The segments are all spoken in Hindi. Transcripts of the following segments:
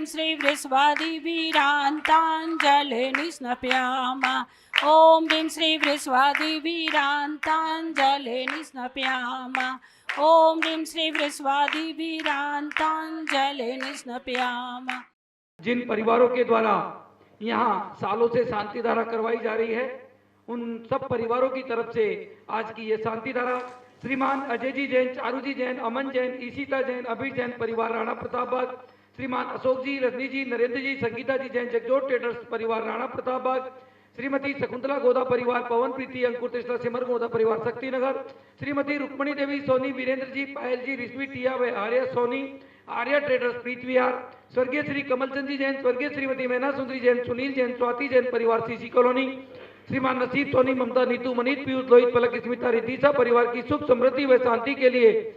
भीं श्री वृषभादिवीरान्ताञ्जलिर्निष्णपयामः। ॐ भीं श्री वृषभादिवीरान्ताञ्जलिर्निष्णपयामः। ॐ भीं श्री वृषभादिवीरान्ताञ्जलिर्निष्णपयामः। जिन परिवारों के द्वारा यहाँ सालों से शांति धारा करवाई जा रही है, उन सब परिवारों की तरफ से आज की ये शांति धारा श्रीमान अजय जी जैन, चारू जी जैन, अमन जैन, ईशिता जैन, अभीर जैन परिवार राणा प्रतापबाग, श्रीमान अशोक जी, रजनी जी, नरेंद्र जी, संगीता जी जैन, जगजोत ट्रेडर्स परिवार राणा प्रतापबाग, श्रीमती शकुंतला गोदा परिवार, पवन प्रीति, अंकुर तिस्ला सिमर गोदा परिवार शक्तिनगर, श्रीमती रुक्मणी देवी सोनी, वीरेंद्र जी, पायल जी, रिश्वी टिया व आर्या सोनी, आर्या ट्रेडर्स प्रीत विहार, स्वर्गीय श्री कमलचंद जी जैन, स्वर्गीय श्रीमती मैना सुंदरी जैन, सुनील जैन, स्वाति जैन परिवार सीसी कॉलोनी, श्रीमान नसीब सोनी, ममता, नीतू, मनीत, पीयूष, लोहित, पलक, स्मिता, रिद्धीसा परिवार की सुख समृद्धि व शांति के लिए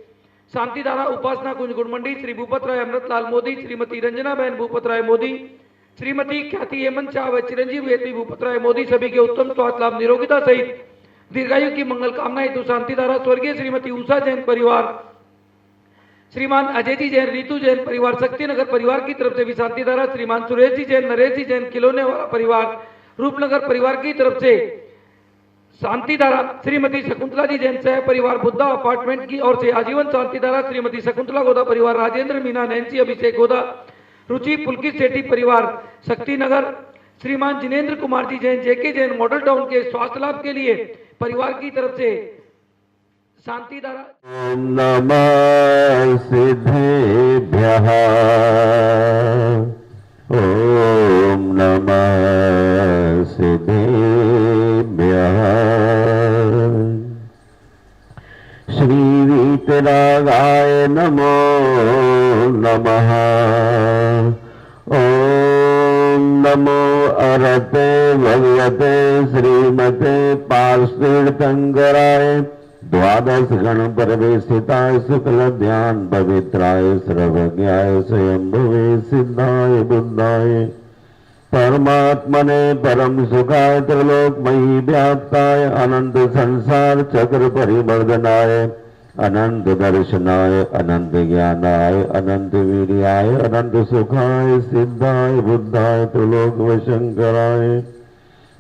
शांति धारा उपासना कुंज गुणमंडी, श्री भूपत राय अमृतलाल मोदी, श्रीमती रंजना बहन भूपत राय मोदी, श्रीमती ख्याति हेमंत शाह व चिरंजीव हेतु भूपत राय मोदी सभी के उत्तम स्वास्थ्य लाभ निरोगिता सहित दीर्घायु की मंगल कामना हेतु शांति धारा स्वर्गीय श्रीमती उषा जैन परिवार, श्रीमान अजय जी जैन, रीतू जैन परिवार शक्तिनगर परिवार की तरफ से भी शांति धारा, श्रीमान सुरेश जी जैन, नरेश जी जैन खिलौने वाला परिवार रूपनगर परिवार की तरफ से शांति धारा, श्रीमती शकुंतला जी जैन सह परिवार बुद्धा अपार्टमेंट की ओर से आजीवन शांति धारा, श्रीमती शकुंतला गोदा परिवार, राजेंद्र मीना, नैन्सी, अभिषेक गोदा, रुचि पुलकित सेठी परिवार शक्तिनगर, श्रीमान जिनेन्द्र कुमार जी जैन, जेके जैन मॉडल टाउन के स्वास्थ्य लाभ के लिए परिवार की तरफ से शांति धारा। ओम नमः सिद्धेभ्यः, ओम नमः सिद्धेभ्यः। श्री वीतरागाय नमो नमः। ओम नमो अरते भगवते श्रीमते पार्श्वतीर्थंकराय द्वादश गण परवेशिताय शुक्ल ध्यान पवित्राय सर्वज्ञाय स्वयंभुवे सिद्धाय बुद्धाय परमात्मने परम सुखाय त्रिलोकमयी व्याप्ताय अनंत संसार चक्र परिवर्धनाय अनंत दर्शनाय अनंत ज्ञानाय अनंत वीर्याय अनंत सुखाय सिद्धाय बुद्धाय त्रिलोक वशंकराय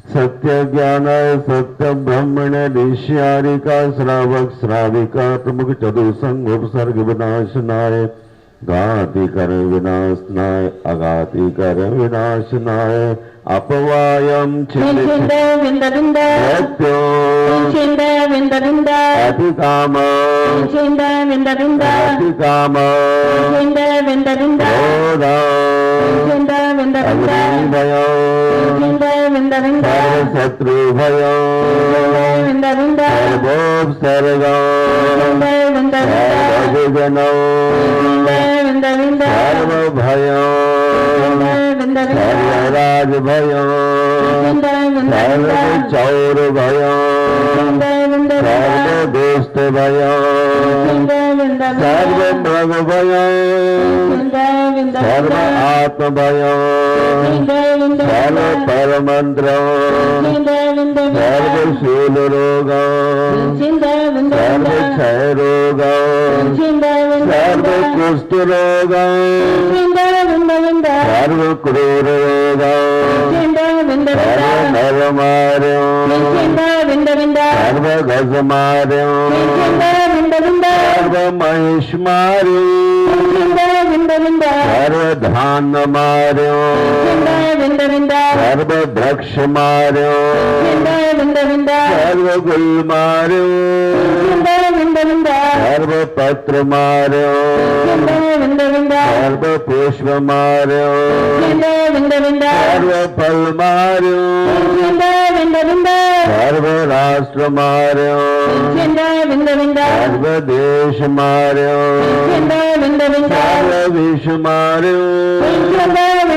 सत्य ज्ञानाय सत्य ब्रह्मण ऋष्यारिका श्रावक श्राविका प्रमुख चतुसंग उपसर्ग विनाशनाय घाति कर विनाशनाय अघाति कर विनाशनाय अपवायम अतिकाम शत्रु भयो सर्वोपसर्ग सर्वजनो सर्वभयो सर्वराज भयो सर्वचौर भयो सर्वदुष्ट भयो सर्वमृग भयो सर्व आत्म भयो सर्व परमंत्र सर्व शूल रोग सर्व क्षय रोग सर्व कुष्ठ रोग सर्व क्रूर रोग सर्व नर मार्यो सर्व गज मार्यो सर्व महिष मार्यो सर्व धान मार्यो सर्व वृक्ष मार्यो सर्व गुल मार्यो सर्व पत्र मार्यो सर्व पुष्प मार्यो सर्व फल मार्यो सर्व राष्ट्र मार्यो सर्व देश मार्यो सर्व विश्व मार्यो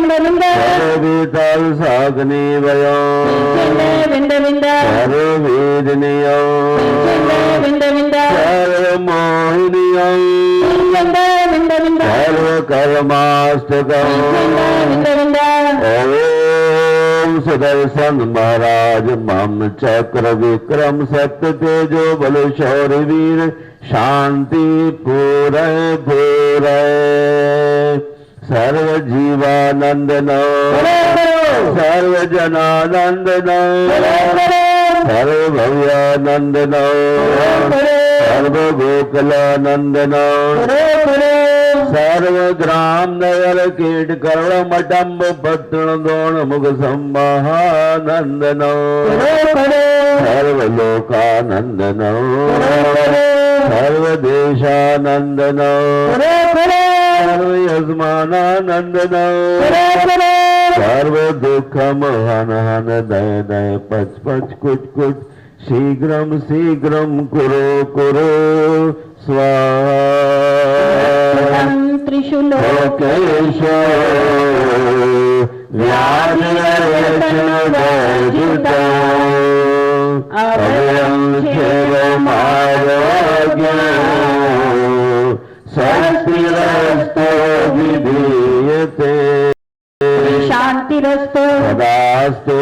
सर्व वितल साग्नि भयो सर्व वेदनियो सर्व मोहिनियो सर्व कर्माष्टकम् ओम सुदर्शन महाराज मम चक्र विक्रम सत्य तेजो बल शौर्य वीर शांति पूरे पूरे सर्वजीवानंदनो सर्वजनानंदनो सर्वभव्यानंदनो सर्वगोकुलानंदनो सर्वग्राम नगर कीट कर्ण मटम्ब पत्तन दोण मुख सम्महानंदनो सर्वलोकानंदनो सर्वदेशानंदनो सर्वयजमानानंदनो सर्व दुख महान दय दय पच पच कुछ कुछ शीघ्रम शीघ्रम कुरु कुरु स्वाहा त्रिशूलोकेश व्याधिरचनदयित अभयं क्षेममारोग्य स्वस्तिरस्तु विधीयते शांतिरस्तु सदास्तु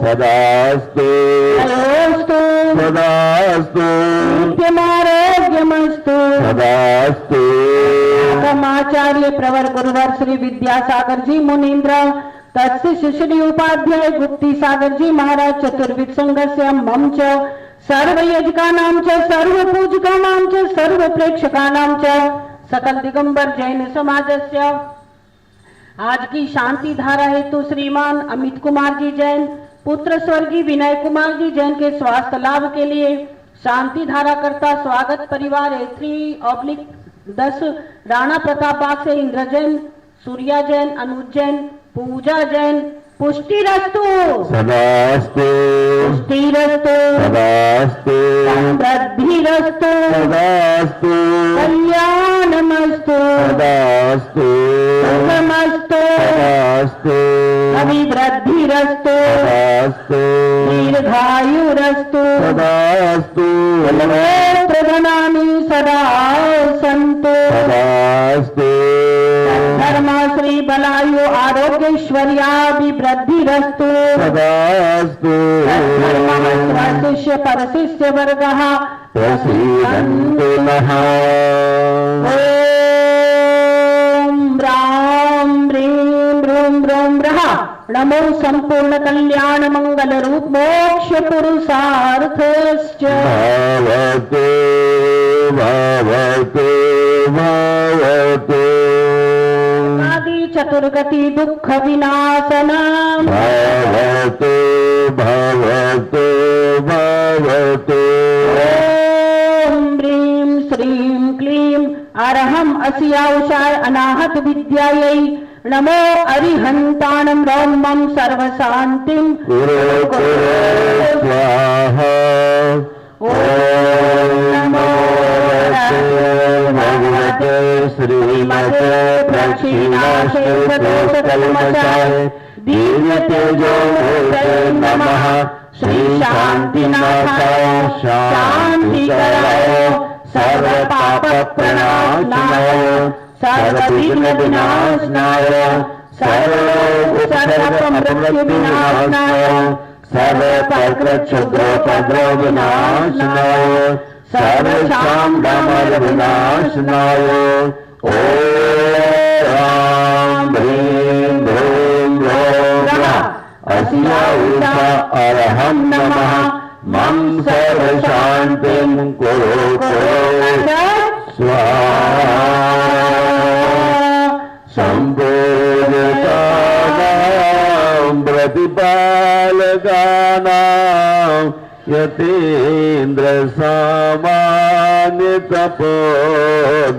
सदास्तु सदास्तु नित्यमारोग्यमस्तु सदास्तु आचार्य प्रवर गुरुवर श्री विद्यासागर जी मुनीन्द्र तत्स्य श्री उपाध्याय गुप्ती सागर जी महाराज चतुर्विद संघस्य मम च सर्व यजकानां च सर्व पूजकानां च सर्व प्रेक्षकानां च सकल दिगंबर जैन समाजस्य आज की शांति धारा हेतु श्रीमान अमित कुमार जी जैन पुत्र स्वर्गीय विनय कुमार जी जैन के स्वास्थ्य लाभ के लिए शांति धारा करता स्वागत परिवार 3/10 राणा प्रताप बाग से इंद्र जैन, सूर्या जैन, अनुज जैन, पूजा जैन। पुष्टिरस्तु सदास्तु पुष्टिरस्तु सदास्तु समृद्धिरस्तु सदास्तु कल्याणमस्तु सदास्तु सुखमस्तु सदास्तु अभिवृद्धिरस्तु सदास्तु दीर्घायुरस्तु सदास्तु प्रधनानि सदा सन्तु सदास्तु धर्म श्री बलायु आरोग्यैश्वर्याभिवृद्धिरस्तु सदास्तु शिष्य परशिष्य वर्गः प्रसीदन्तु नः ॐ राम ह्रीं ब्रूं ब्रूं ब्रः नमो संपूर्ण कल्याण मंगल रूप मोक्ष पुरुषार्थश्च भवतु भवतु भवतु आदि चतुर्गति दुःख विनाशनम् भवतु भवतु भवतु ॐ ह्रीं श्रीं क्लीं अरहम् अस्याउषाय अनाहत विद्यायै नमो अरिहन्ताणं रौमं सर्वशान्तिं कुरु कुरु स्वाहा ॐ नमो भगवते श्रीमते प्रक्षिणाशेषदोषकल्मषाय दिव्य तेजो नमः श्री शांतिनाथाय शांतिकराय सर्व पाप प्रणाशनाय सर्व विघ्न विनाशनाय सर्व मृत्यु विनाशनाय सर्व क्षुद्रोपद्रव विनाशनाय सर्व शाम दामर विनाशनाय ॐ राम ह्रीं भ्रूं भ्रूं अस्या उषा अरहं नमः मम सर्व शान्तिं कुरु कुरु स्वाहा सम्पूर्णकानां प्रतिपालकानां यतीन्द्र सामान्य तपोधनानां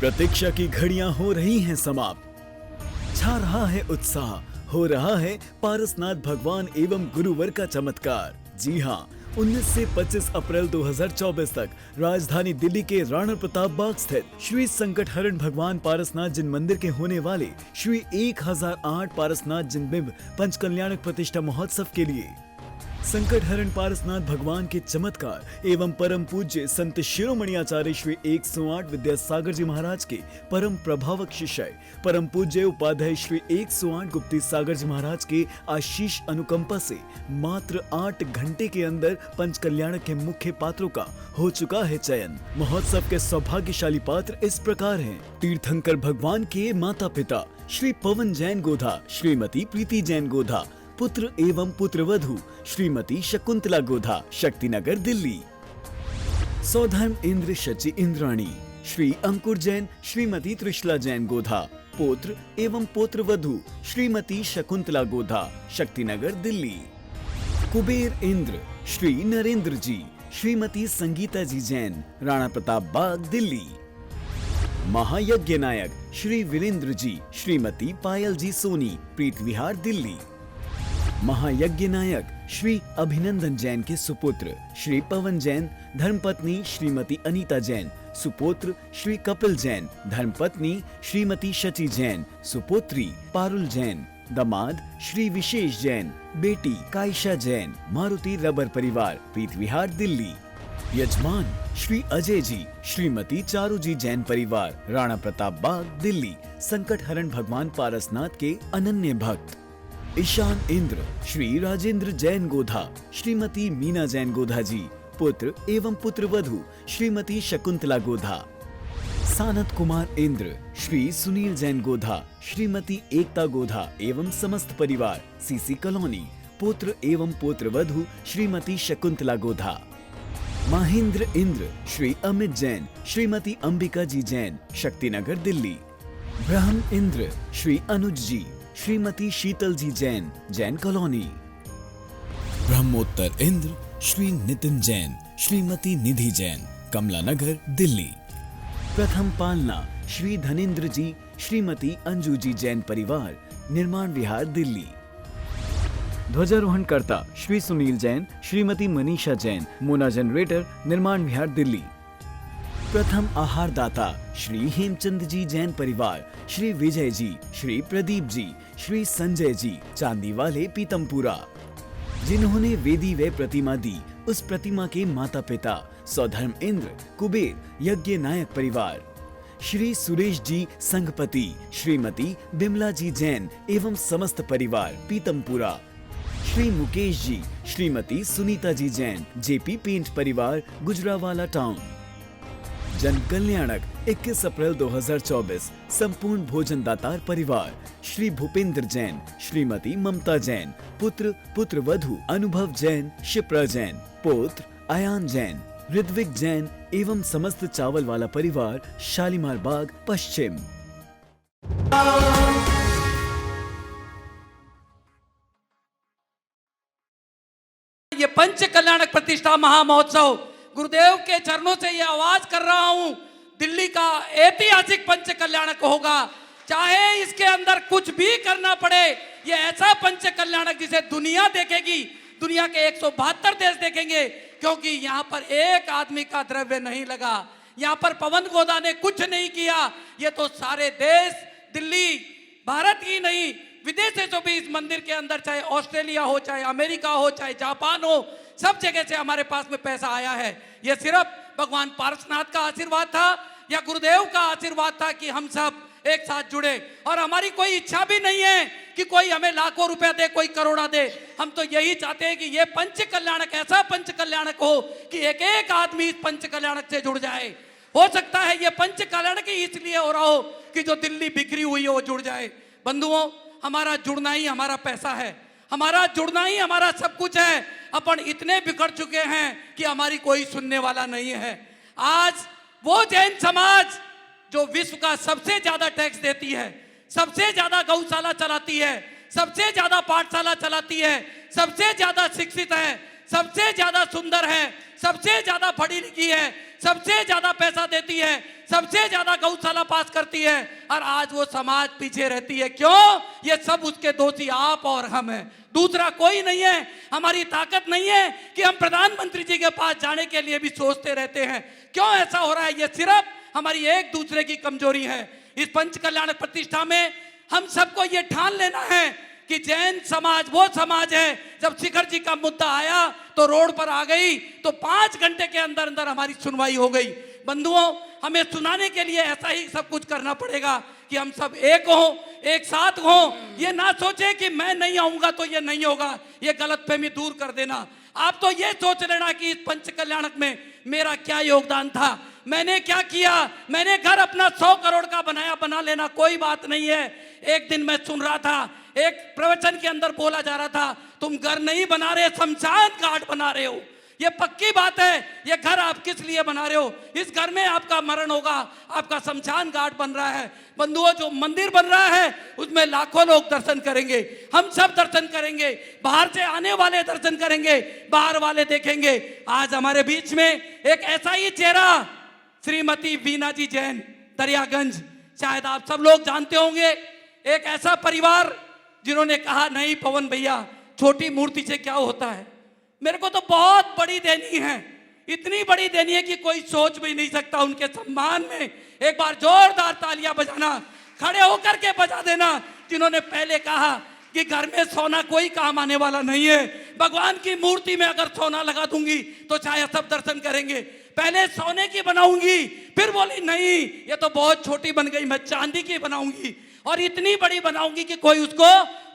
प्रतीक्षा की घड़ियां हो रही हैं समाप्त, छा रहा है उत्साह, हो रहा है पारसनाथ भगवान एवं गुरुवर का चमत्कार। जी हाँ, 19 से 25 अप्रैल 2024 तक राजधानी दिल्ली के राणा प्रताप बाग स्थित श्री संकट हरण भगवान पारसनाथ जिन मंदिर के होने वाले श्री 1008 पारसनाथ जिन बिंब पंचकल्याणक प्रतिष्ठा महोत्सव के लिए संकट हरण पारसनाथ भगवान के चमत्कार एवं परम पूज्य संत शिरोमणि आचार्य श्री 108 विद्यासागर जी महाराज के परम प्रभावक शिष्य परम पूज्य उपाध्याय श्री 108 गुप्ती सागर जी महाराज के आशीष अनुकंपा से मात्र 8 घंटे के अंदर पंच कल्याणक के मुख्य पात्रों का हो चुका है चयन। महोत्सव के सौभाग्यशाली पात्र इस प्रकार हैं। तीर्थंकर भगवान के माता पिता श्री पवन जैन गोधा, श्रीमती प्रीति जैन गोधा, पुत्र एवं पुत्रवधू श्रीमती शकुंतला गोधा, शक्तिनगर दिल्ली। सौधर्म इंद्र शची इंद्राणी श्री अंकुर जैन, श्रीमती त्रिशला जैन गोधा, पुत्र एवं पुत्रवधू श्रीमती शकुंतला गोधा, शक्तिनगर दिल्ली। कुबेर इंद्र श्री नरेंद्र जी, श्रीमती संगीता जी जैन, राणा प्रताप बाग दिल्ली। महायज्ञ नायक श्री वीरेंद्र जी, श्रीमती पायल जी सोनी, प्रीत विहार दिल्ली। महायज्ञ नायक श्री अभिनंदन जैन के सुपुत्र श्री पवन जैन, धर्मपत्नी श्रीमती अनीता जैन, सुपुत्र श्री कपिल जैन, धर्मपत्नी श्रीमती शची जैन, सुपुत्री पारुल जैन, दामाद श्री विशेष जैन, बेटी कायशा जैन, मारुति रबर परिवार, प्रीत विहार दिल्ली। यजमान श्री अजय जी, श्रीमती चारू जी जैन परिवार, राणा प्रताप बाग दिल्ली। संकट हरण भगवान पारसनाथ के अनन्य भक्त। ईशान इंद्र श्री राजेंद्र जैन गोधा, श्रीमती मीना जैन गोधा जी, पुत्र एवं पुत्रवधू श्रीमती शकुंतला गोधा। सानत कुमार इंद्र श्री सुनील जैन गोधा, श्रीमती एकता गोधा एवं समस्त परिवार, सीसी कॉलोनी, पुत्र एवं पुत्रवधू श्रीमती शकुंतला गोधा। महेंद्र इंद्र श्री अमित जैन, श्रीमती अंबिका जी जैन, शक्तिनगर दिल्ली। ब्रह्म इंद्र श्री अनुज जी, श्रीमती शीतल जी जैन, जैन कॉलोनी। ब्रह्मोत्तर इंद्र श्री नितिन जैन, श्रीमती निधि जैन, कमला नगर दिल्ली। प्रथम पालना श्री धनेन्द्र जी, श्रीमती अंजू जी जैन परिवार, निर्माण विहार दिल्ली। ध्वजारोहण करता श्री सुनील जैन, श्रीमती मनीषा जैन, मोना जनरेटर, निर्माण विहार दिल्ली। प्रथम आहार दाता श्री हेमचंद जी जैन परिवार, श्री विजय जी, श्री प्रदीप जी, श्री संजय जी, चांदी वाले पीतमपुरा। जिन्होंने वेदी व प्रतिमा दी, उस प्रतिमा के माता पिता सौधर्म इंद्र कुबेर यज्ञ नायक परिवार। श्री सुरेश जी संघपति, श्रीमती बिमला जी जैन एवं समस्त परिवार, पीतमपुरा। श्री मुकेश जी, श्रीमती सुनीता जी जैन, जेपी पेंट परिवार, गुजरावाला टाउन। जन कल्याणक 21 अप्रैल 2024 संपूर्ण भोजन दातार परिवार, श्री भूपेंद्र जैन, श्रीमती ममता जैन, पुत्र पुत्रवधू अनुभव जैन, शिप्रा जैन, पौत्र आयान जैन, ऋत्विक जैन एवं समस्त चावल वाला परिवार, शालीमार बाग पश्चिम। ये पंच कल्याणक प्रतिष्ठा महामहोत्सव गुरुदेव के चरणों से ये आवाज कर रहा हूं, दिल्ली का ऐतिहासिक पंच कल्याणक होगा। चाहे इसके अंदर कुछ भी करना पड़े, ये ऐसा पंच कल्याणक जिसे दुनिया देखेगी, दुनिया के 172 देश देखेंगे, क्योंकि यहाँ पर एक आदमी का द्रव्य नहीं लगा। यहाँ पर पवन गोदा ने कुछ नहीं किया। ये तो सारे देश, दिल्ली, भारत ही नहीं, विदेशों से भी इस मंदिर के अंदर, चाहे ऑस्ट्रेलिया हो, चाहे अमेरिका हो, चाहे जापान हो, सब जगह से हमारे पास में पैसा आया है। यह सिर्फ भगवान पारसनाथ का आशीर्वाद था या गुरुदेव का आशीर्वाद था कि हम सब एक साथ जुड़े। और हमारी कोई इच्छा भी नहीं है कि कोई हमें लाखों रुपए दे, कोई करोड़ा दे। हम तो यही चाहते हैं कि ये पंच कल्याणक ऐसा पंच कल्याणक हो कि एक एक आदमी इस पंच कल्याणक से जुड़ जाए। हो सकता है ये पंच कल्याणक ही इसलिए हो रहा हो कि जो दिल्ली बिखरी हुई हो वो जुड़ जाए। बंधुओं, हमारा जुड़ना ही हमारा पैसा है, हमारा जुड़ना ही हमारा सब कुछ है। अपन इतने बिखर चुके हैं कि हमारी कोई सुनने वाला नहीं है। आज वो जैन समाज जो विश्व का सबसे ज्यादा टैक्स देती है, सबसे ज्यादा गौशाला चलाती है, सबसे ज्यादा पाठशाला चलाती है, सबसे ज्यादा शिक्षित है, सबसे ज्यादा सुंदर है, सबसे ज्यादा पढ़ी लिखी है, सबसे ज्यादा पैसा देती है, सबसे ज्यादा गौशाला पास करती है, और आज वो समाज पीछे रहती है। क्यों? ये सब उसके दोषी आप और हम हैं, दूसरा कोई नहीं है। हमारी ताकत नहीं है कि हम प्रधानमंत्री जी के पास जाने के लिए भी सोचते रहते हैं। क्यों ऐसा हो रहा है? ये सिर्फ हमारी एक दूसरे की कमजोरी है। इस पंच कल्याण प्रतिष्ठा में हम सबको ये ठान लेना है कि जैन समाज वो समाज है, जब शिखर जी का मुद्दा आया तो रोड पर आ गई, तो 5 घंटे के अंदर अंदर हमारी सुनवाई हो गई। बंधुओं, हमें सुनाने के लिए ऐसा ही सब कुछ करना पड़ेगा कि हम सब एक हों, एक साथ हों। ये ना सोचे कि मैं नहीं आऊंगा तो ये नहीं होगा, ये गलतफहमी दूर कर देना। आप तो ये सोच लेना कि इस पंच कल्याणक में मेरा क्या योगदान था, मैंने क्या किया। मैंने घर अपना 100 करोड़ का बनाया, बना लेना कोई बात नहीं है। एक दिन मैं सुन रहा था, एक प्रवचन के अंदर बोला जा रहा था, तुम घर नहीं बना रहे, शमशान घाट बना रहे हो। ये पक्की बात है। ये घर आप किस लिए बना रहे हो? इस घर में आपका मरण होगा, आपका शमशान घाट बन रहा है। बंधुओं, जो मंदिर बन रहा है उसमें लाखों लोग दर्शन करेंगे, हम सब दर्शन करेंगे, बाहर से आने वाले दर्शन करेंगे, बाहर वाले देखेंगे। आज हमारे बीच में एक ऐसा ही चेहरा, श्रीमती वीना जी जैन, दरियागंज, शायद आप सब लोग जानते होंगे। एक ऐसा परिवार जिन्होंने कहा नहीं पवन भैया, छोटी मूर्ति से क्या होता है, मेरे को तो बहुत बड़ी देनी है, इतनी बड़ी देनी है कि कोई सोच भी नहीं सकता। उनके सम्मान में एक बार जोरदार तालियां बजाना, खड़े होकर के बजा देना, जिन्होंने पहले कहा कि घर में सोना कोई काम आने वाला नहीं है, भगवान की मूर्ति में अगर सोना लगा दूंगी तो शायद सब दर्शन करेंगे। पहले सोने की बनाऊंगी, फिर बोली नहीं ये तो बहुत छोटी बन गई, मैं चांदी की बनाऊंगी और इतनी बड़ी बनाऊंगी कि कोई उसको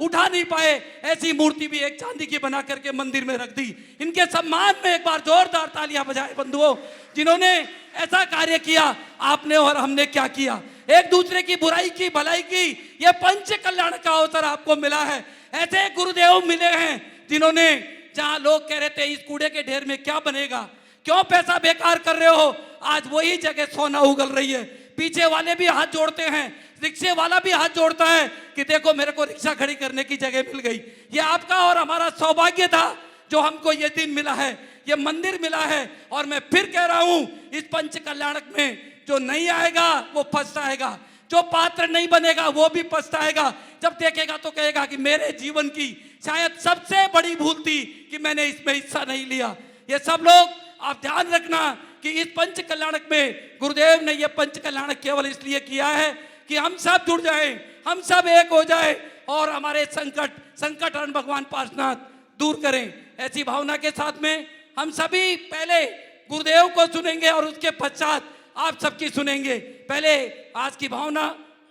उठा नहीं पाए। ऐसी मूर्ति भी एक चांदी की बना करके मंदिर में रख दी। इनके सम्मान में एक बार जोरदार तालियां बजाए बंधुओं, जिन्होंने ऐसा कार्य किया। आपने और हमने क्या किया? एक दूसरे की बुराई की, भलाई की। ये पंच कल्याण का अवसर आपको मिला है। ऐसे गुरुदेव मिले हैं जिन्होंने, जहां लोग कह रहे थे इस कूड़े के ढेर में क्या बनेगा, क्यों पैसा बेकार कर रहे हो, आज वही जगह सोना उगल रही है। पीछे वाले भी हाथ जोड़ते हैं, रिक्शे वाला भी हाथ जोड़ता है कि देखो मेरे को रिक्शा खड़ी करने की जगह मिल गई। ये आपका और हमारा सौभाग्य था जो हमको ये दिन मिला है, ये मंदिर मिला है। और मैं फिर कह रहा हूं, इस पंच कल्याणक में जो नहीं आएगा वो पछताएगा, जो पात्र नहीं बनेगा वो भी पछताएगा। जब देखेगा तो कहेगा कि मेरे जीवन की शायद सबसे बड़ी भूल थी कि मैंने इसमें हिस्सा नहीं लिया। ये सब लोग आप ध्यान रखना कि इस पंच कल्याणक में गुरुदेव ने ये पंच कल्याणक केवल इसलिए किया है कि हम सब जुड़ जाएं, हम सब एक हो जाएं और हमारे संकट हरण भगवान पार्श्वनाथ दूर करें। ऐसी भावना के साथ में हम सभी पहले गुरुदेव को सुनेंगे और उसके पश्चात आप सबकी सुनेंगे। पहले आज की भावना,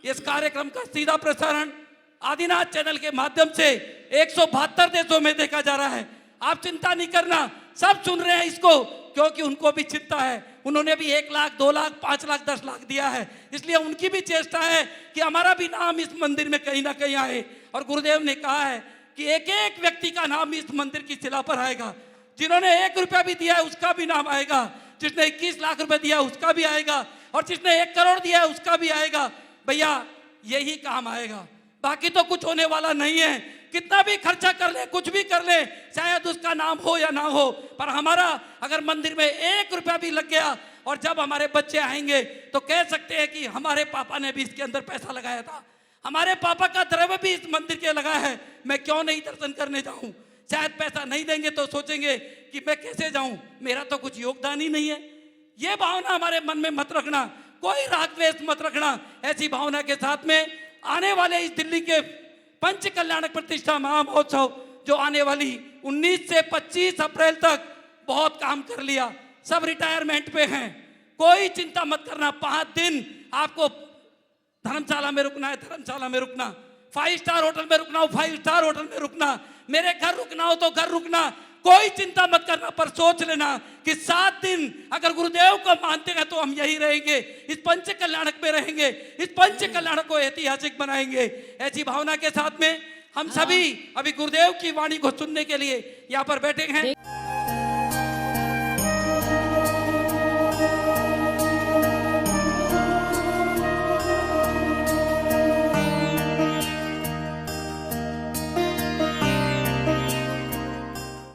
इस कार्यक्रम का सीधा प्रसारण आदिनाथ चैनल के माध्यम से 172 देशों में देखा जा रहा है। आप चिंता नहीं करना, सब सुन रहे हैं इसको, क्योंकि उनको भी चिंता है। उन्होंने भी 1 लाख, 2 लाख, 5 लाख, 10 लाख दिया है, इसलिए उनकी भी चेष्टा है कि हमारा भी नाम इस मंदिर में कहीं ना कहीं आए। और गुरुदेव ने कहा है कि एक एक व्यक्ति का नाम इस मंदिर की शिला पर आएगा। जिन्होंने 1 रुपया भी दिया है उसका भी नाम आएगा, जिसने 21 लाख रुपए दिया उसका भी आएगा, और जिसने 1 करोड़ दिया है उसका भी आएगा। भैया यही काम आएगा, बाकी तो कुछ होने वाला नहीं है। कितना भी खर्चा कर ले, कुछ भी कर ले, शायद उसका नाम हो या ना हो, पर हमारा अगर मंदिर में 1 रुपया भी लग गया और जब हमारे बच्चे आएंगे तो कह सकते हैं कि हमारे पापा ने भी इसके अंदर पैसा लगाया था, हमारे पापा का द्रव्य भी इस मंदिर के लगा है, मैं क्यों नहीं दर्शन करने जाऊं। शायद पैसा नहीं देंगे तो सोचेंगे कि मैं कैसे जाऊं, मेरा तो कुछ योगदान ही नहीं है। ये भावना हमारे मन में मत रखना, कोई राग द्वेष मत रखना। ऐसी भावना के साथ में आने वाले इस दिल्ली के पंच कल्याणक प्रतिष्ठा महामहोत्सव जो आने वाली 19 से 25 अप्रैल तक बहुत काम कर लिया, सब रिटायरमेंट पे हैं, कोई चिंता मत करना। 5 दिन आपको धर्मशाला में रुकना है, धर्मशाला में रुकना, 5 स्टार होटल में रुकना हो, 5 स्टार होटल में रुकना, मेरे घर रुकना हो तो घर रुकना, कोई चिंता मत करना। पर सोच लेना कि 7 दिन अगर गुरुदेव को मानते हैं तो हम यही रहेंगे, इस पंच कल्याणक में रहेंगे, इस पंच कल्याणक को ऐतिहासिक बनाएंगे। ऐसी भावना के साथ में हम सभी अभी गुरुदेव की वाणी को सुनने के लिए यहाँ पर बैठे हैं।